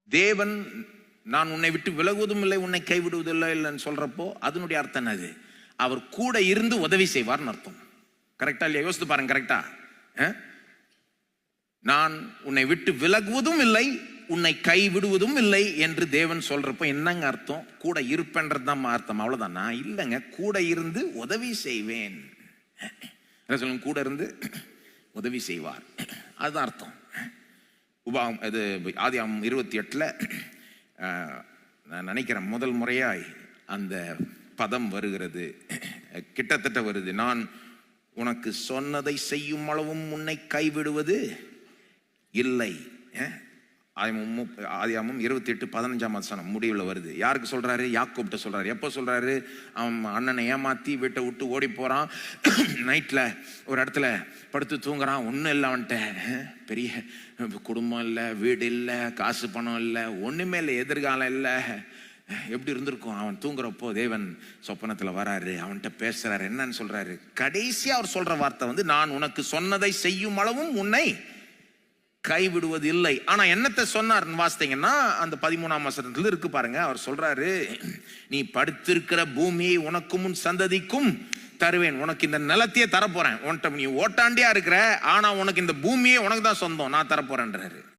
தேவன் நான் உன்னை விட்டு விலகுவதும் இல்லை உன்னை கைவிடுவதில்லை இல்லைன்னு சொல்றப்போ அதனுடைய அர்த்தம் என்னது? அவர் கூட இருந்து உதவி செய்வார்னு அர்த்தம். கரெக்டா இல்லையா? யோசித்து பாருங்க. கரெக்டா? நான் உன்னை விட்டு விலகுவதும் இல்லை உன்னை கைவிடுவதும் இல்லை என்று தேவன் சொல்றப்போ என்னங்க அர்த்தம்? கூட இருப்பேன்றது தான் அர்த்தம். அவ்வளவுதானா? இல்லைங்க, கூட இருந்து உதவி செய்வேன். என்ன சொல்லுங்க? கூட இருந்து உதவி செய்வார், அதுதான் அர்த்தம். இது ஆதியாகமம் 28 நான் நினைக்கிறேன் முதல் முறையாய் அந்த பதம் வருகிறது, கிட்டத்தட்ட வருது. நான் உனக்கு சொன்னதை செய்யும் அளவும் உன்னை கைவிடுவது இல்லை. ஆதியாகமம் 28:15 முடிவில் வருது. யாருக்கு சொல்றாரு? யாக்கோப்ட்ட சொல்றாரு. எப்போ சொல்றாரு? அவன் அண்ணனை ஏமாத்தி வீட்டை விட்டு ஓடி போறான். நைட்ல ஒரு இடத்துல படுத்து தூங்குறான். ஒன்றும் இல்லை, அவன்கிட்ட பெரிய குடும்பம் இல்லை, வீடு இல்லை, காசு பணம் இல்லை, ஒண்ணுமே இல்லை, எதிர்காலம் இல்லை. எப்படி இருந்திருக்கும்? அவன் தூங்குறப்போ தேவன் சொப்பனத்துல வராரு, அவன்கிட்ட பேசுறாரு. என்னன்னு சொல்றாரு? கடைசியா அவர் சொல்ற வார்த்தை நான் உனக்கு சொன்னதை செய்யும் அளவும் உன்னை கைவிடுவது இல்லை. ஆனா என்னத்தை சொன்னார் வாசித்தீங்கன்னா அந்த 13ஆம் வசனத்துல இருக்கு பாருங்க. அவர் சொல்றாரு, நீ படுத்திருக்கிற பூமியை உனக்கும் உன் சந்ததிக்கும் தருவேன். உனக்கு இந்த நிலத்தையே தரப்போறேன். உன்கிட்ட நீ ஓட்டாண்டியா இருக்கிற, ஆனா உனக்கு இந்த பூமியே உனக்கு தான் சொந்தம், நான் தரப்போறேன்றாரு.